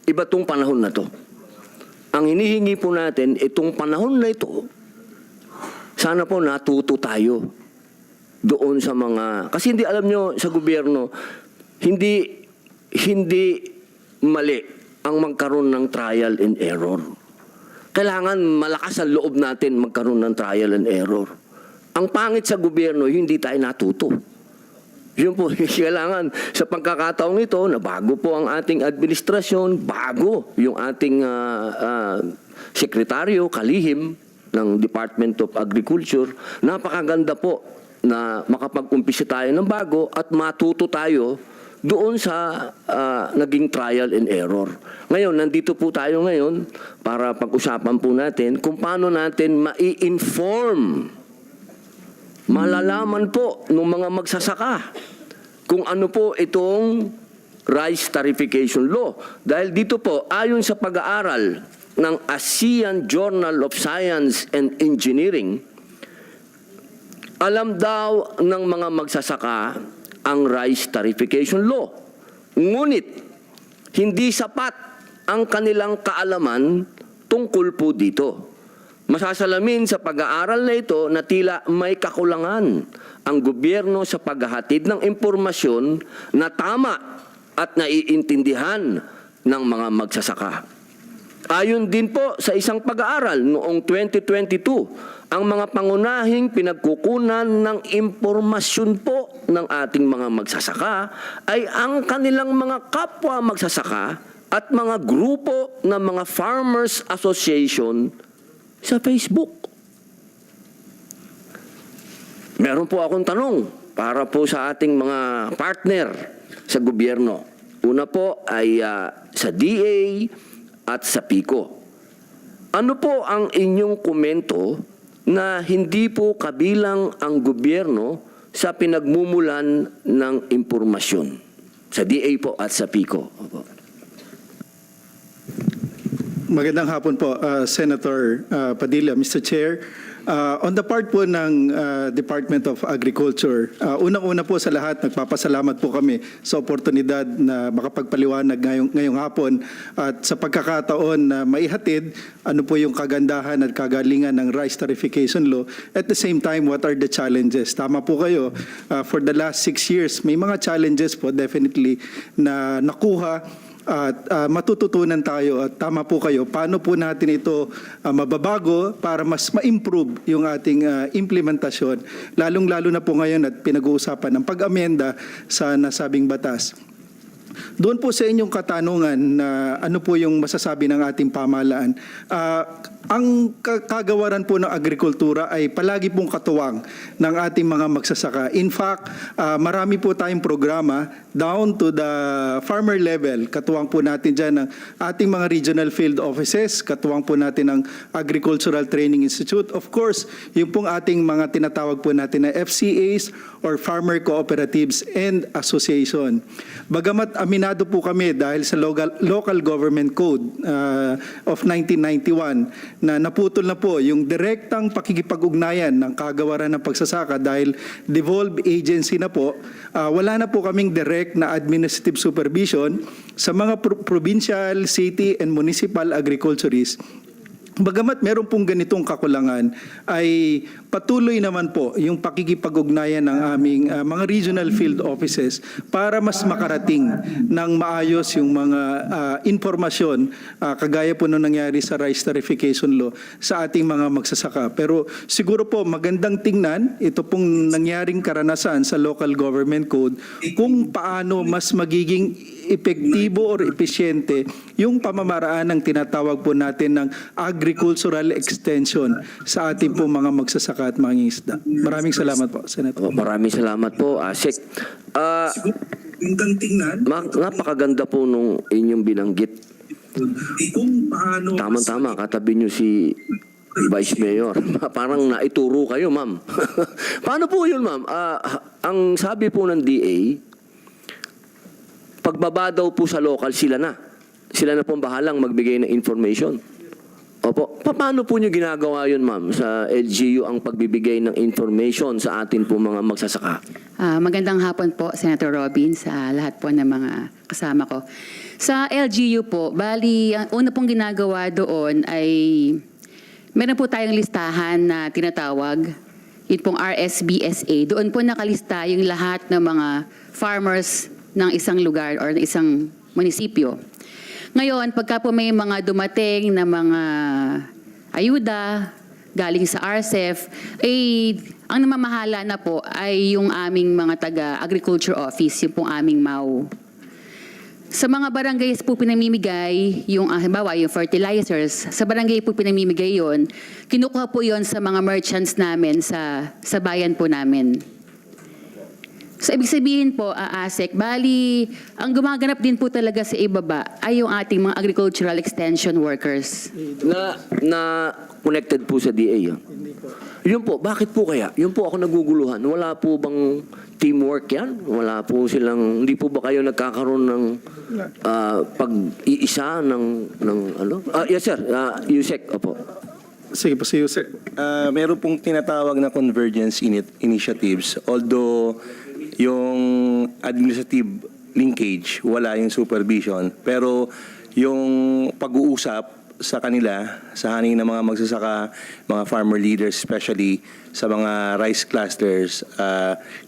Iba tong panahon na to. Ang hinihingi po natin, itong panahon na ito, sana po natuto tayo doon sa mga... Kasi hindi alam nyo sa gobyerno, hindi mali ang magkaroon ng trial and error. Kailangan malakas ang loob natin magkaroon ng trial and error. Ang pangit sa gobyerno, hindi tayo natuto. Yun po, kailangan sa pagkakataong ito na bago po ang ating administrasyon, bago yung ating sekretaryo, kalihim ng Department of Agriculture, napakaganda po na makapag-umpisa tayo ng bago at matuto tayo doon sa naging trial and error. Ngayon, nandito po tayo ngayon para pag-usapan po natin kung paano natin mai-inform, malalaman po ng mga magsasaka kung ano po itong rice tarification law. Dahil dito po, ayon sa pag-aaral ng ASEAN Journal of Science and Engineering, alam daw ng mga magsasaka ang rice tarification law. Ngunit, hindi sapat ang kanilang kaalaman tungkol po dito. Masasalamin sa pag-aaral na ito na tila may kakulangan ang gobyerno sa paghahatid ng impormasyon na tama at naiintindihan ng mga magsasaka. Ayon din po sa isang pag-aaral noong 2022, ang mga pangunahing pinagkukunan ng impormasyon po ng ating mga magsasaka ay ang kanilang mga kapwa magsasaka at mga grupo ng mga farmers association sa Facebook. Meron po akong tanong para po sa ating mga partner sa gobyerno. Una po ay sa DA at sa PICO. Ano po ang inyong komento na hindi po kabilang ang gobyerno sa pinagmumulan ng impormasyon? Sa DA po at sa PICO. Opo. Magandang hapon po, Senator Padilla, Mr. Chair. On the part po ng Department of Agriculture, unang-una po sa lahat, nagpapasalamat po kami sa oportunidad na makapagpaliwanag ngayong hapon at sa pagkakataon na maihatid ano po yung kagandahan at kagalingan ng rice tarification law. At the same time, what are the challenges? Tama po kayo, for the last 6 years, may mga challenges po definitely na nakuha at matututunan tayo at tama po kayo, paano po natin ito mababago para mas ma-improve yung ating implementasyon, lalong-lalo na po ngayon at pinag-uusapan ng pag-amenda sa nasabing batas. Doon po sa inyong katanungan na ano po yung masasabi ng ating pamahalaan, ang kagawaran po ng agrikultura ay palagi pong katuwang ng ating mga magsasaka. In fact, marami po tayong programa down to the farmer level. Katuwang po natin dyan ng ating mga regional field offices, katuwang po natin ng Agricultural Training Institute. Of course, yung pong ating mga tinatawag po natin na FCAs or Farmer Cooperatives and Association. Bagamat aminado po kami dahil sa Local Government Code of 1991 na naputol na po yung direktang pakikipag-ugnayan ng kagawaran ng pagsasaka dahil devolved agency na po, wala na po kaming direct na administrative supervision sa mga provincial, city, and municipal agriculturists. Bagamat meron pong ganitong kakulangan, ay patuloy naman po yung pakikipag-ugnayan ng aming mga regional field offices para mas makarating ng maayos yung mga informasyon kagaya po nung nangyari sa rice tarification law sa ating mga magsasaka. Pero siguro po magandang tingnan ito pong nangyaring karanasan sa local government code kung paano mas magiging epektibo or epesyente yung pamamaraan ng tinatawag po natin ng agricultural extension sa ating po mga magsasaka at mga isda. Maraming salamat po, Senator. Maraming salamat po, Asik. Napakaganda po nung inyong binanggit. Tama-tama, katabi nyo si Vice Mayor. Parang naituro kayo, ma'am. Paano po yun, ma'am? Ang sabi po ng DA, pagbaba daw po sa local, sila na pong bahalang magbigay ng information. Opo. Paano po nyo ginagawa yun, ma'am, sa LGU ang pagbibigay ng information sa atin po mga magsasaka? Magandang hapon po, Senator Robin, sa lahat po ng mga kasama ko. Sa LGU po, bali, ang una pong ginagawa doon ay meron po tayong listahan na tinatawag, yun pong RSBSA. Doon po nakalista yung lahat ng mga farmers ng isang lugar or ng isang munisipyo. Ngayon, pagka po may mga dumating na mga ayuda galing sa RCEF, ang namamahala na po ay yung aming mga taga-agriculture office, yung pong aming MAU. Sa mga barangays po pinamimigay, yung halimbawa yung fertilizers, sa barangay po pinamimigay yon, kinukuha po yon sa mga merchants namin sa bayan po namin. So, ibig sabihin po, ASEC, bali, ang gumaganap din po talaga sa ibaba ay yung ating mga agricultural extension workers. Na connected po sa DA. Yun po, bakit po kaya? Yun po ako naguguluhan. Wala po bang teamwork yan? Wala po silang, hindi po ba kayo nagkakaroon ng pag-iisa ng ano? Yes sir, Yusek, opo. Sige po, si Jose. Meron pong tinatawag na convergence initiatives. Although yung administrative linkage, wala yung supervision. Pero yung pag-uusap sa kanila, sa haning ng mga magsasaka, mga farmer leaders, especially sa mga rice clusters,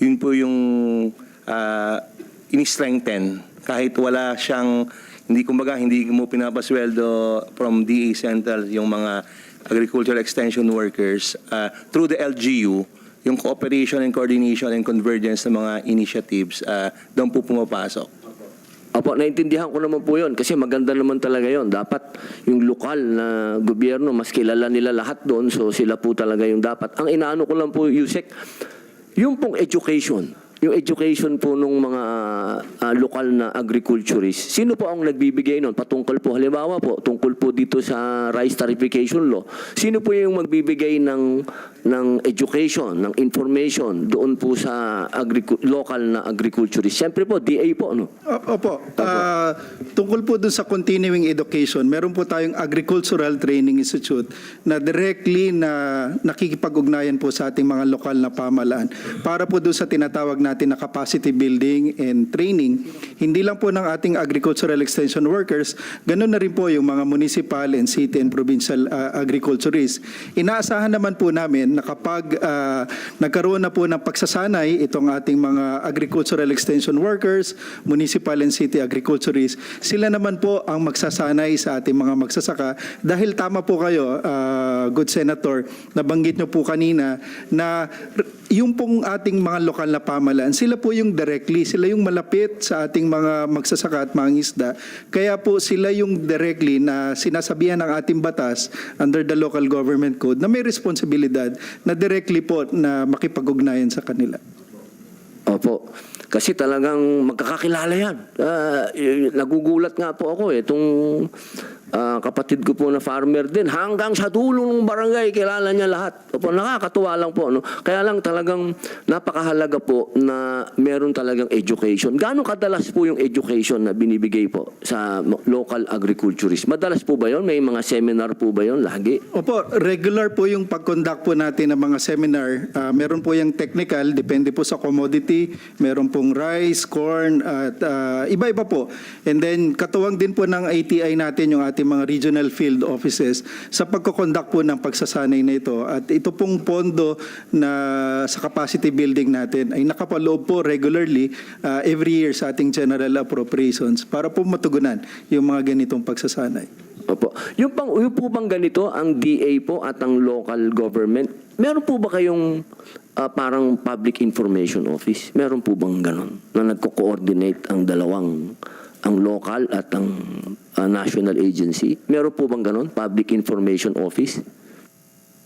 yun po yung in-strengthen. Kahit wala siyang, hindi mo pinapasweldo from DA Central yung mga agricultural extension workers, through the LGU, yung cooperation and coordination and convergence ng mga initiatives, doon po pumapasok. Opo, naintindihan ko naman po yun kasi maganda naman talaga yun. Dapat yung lokal na gobyerno, mas kilala nila lahat doon, so sila po talaga yung dapat. Ang inaano ko lang po, Yusek, yung pong education, yung education po ng mga lokal na agriculturists, sino po ang nagbibigay nun? Patungkol po, halimbawa po, tungkol po dito sa rice tarification law, sino po yung magbibigay ng education, ng information doon po sa local na agriculturists? Siyempre po, DA po, no? Opo. Tungkol po dun sa continuing education, meron po tayong Agricultural Training Institute na directly na nakikipag-ugnayan po sa ating mga lokal na pamahalaan para po dun sa tinatawag natin na capacity building and training. Hindi lang po ng ating agricultural extension workers, ganun na rin po yung mga municipal and city and provincial agriculturists. Inaasahan naman po namin na kapag nagkaroon na po ng pagsasanay itong ating mga agricultural extension workers, municipal and city agriculturists, sila naman po ang magsasanay sa ating mga magsasaka dahil tama po kayo, good senator, nabanggit nyo po kanina na yung pong ating mga lokal na pamahalaan, sila po yung directly, sila yung malapit sa ating mga magsasaka at mga isda. Kaya po sila yung directly na sinasabihan ng ating batas under the local government code na may responsibilidad na directly po na makipag-ugnayan sa kanila. Opo. Kasi talagang magkakakilala yan. Nagugulat nga po ako itong kapatid ko po na farmer din. Hanggang sa tulong ng barangay, kilala niya lahat. Opo, nakakatuwa lang po. No? Kaya lang talagang napakahalaga po na meron talagang education. Gaano kadalas po yung education na binibigay po sa local agriculturists? Madalas po ba yun? May mga seminar po ba yun lagi? Opo, regular po yung pag-conduct po natin ng mga seminar. Meron po yung technical, depende po sa commodity. Meron pong rice, corn, at iba-iba po. And then, katuwang din po ng ATI natin yung ating mga regional field offices sa pagkoconduct po ng pagsasanay na ito. At ito pong pondo na sa capacity building natin ay nakapaloob po regularly every year sa ating general appropriations para po matugunan yung mga ganitong pagsasanay. Opo. Yung po bang ganito, ang DA po at ang local government, meron po ba kayong parang public information office? Meron po bang ganon na nagko-coordinate ang dalawang, ang local at ang national agency? Meron po bang ganon, public information office?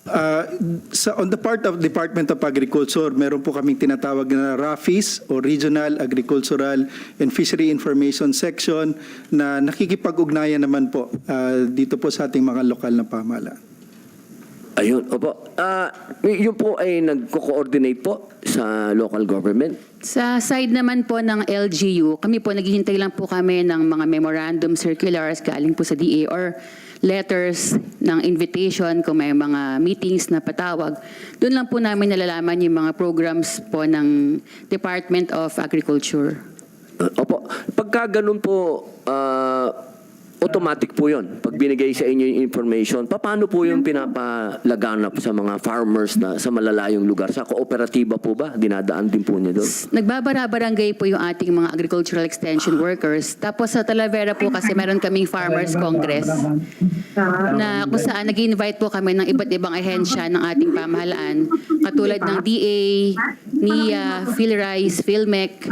On the part of Department of Agriculture, meron po kaming tinatawag na RAFIS o Regional Agricultural and Fishery Information Section na nakikipag-ugnayan naman po dito po sa ating mga lokal na pamahalaan. Ayun, opo. Yun po ay nagko-coordinate po sa local government. Sa side naman po ng LGU, kami po naghihintay lang po kami ng mga memorandum circulars galing po sa DA or letters ng invitation kung may mga meetings na patawag. Doon lang po namin nalalaman yung mga programs po ng Department of Agriculture. Opo. Pagka ganun po, automatic po yun. Pag binigay sa inyo yung information, paano po yung pinapalaganap sa mga farmers na sa malalayong lugar? Sa kooperatiba po ba? Dinadaan din po niya doon? Nagbabara-barangay po yung ating mga agricultural extension workers. Tapos sa Talavera po kasi meron kaming Farmers Congress na kung saan nag-invite po kami ng iba't ibang ahensya ng ating pamahalaan katulad ng DA, NIA, PhilRice, PhilMec,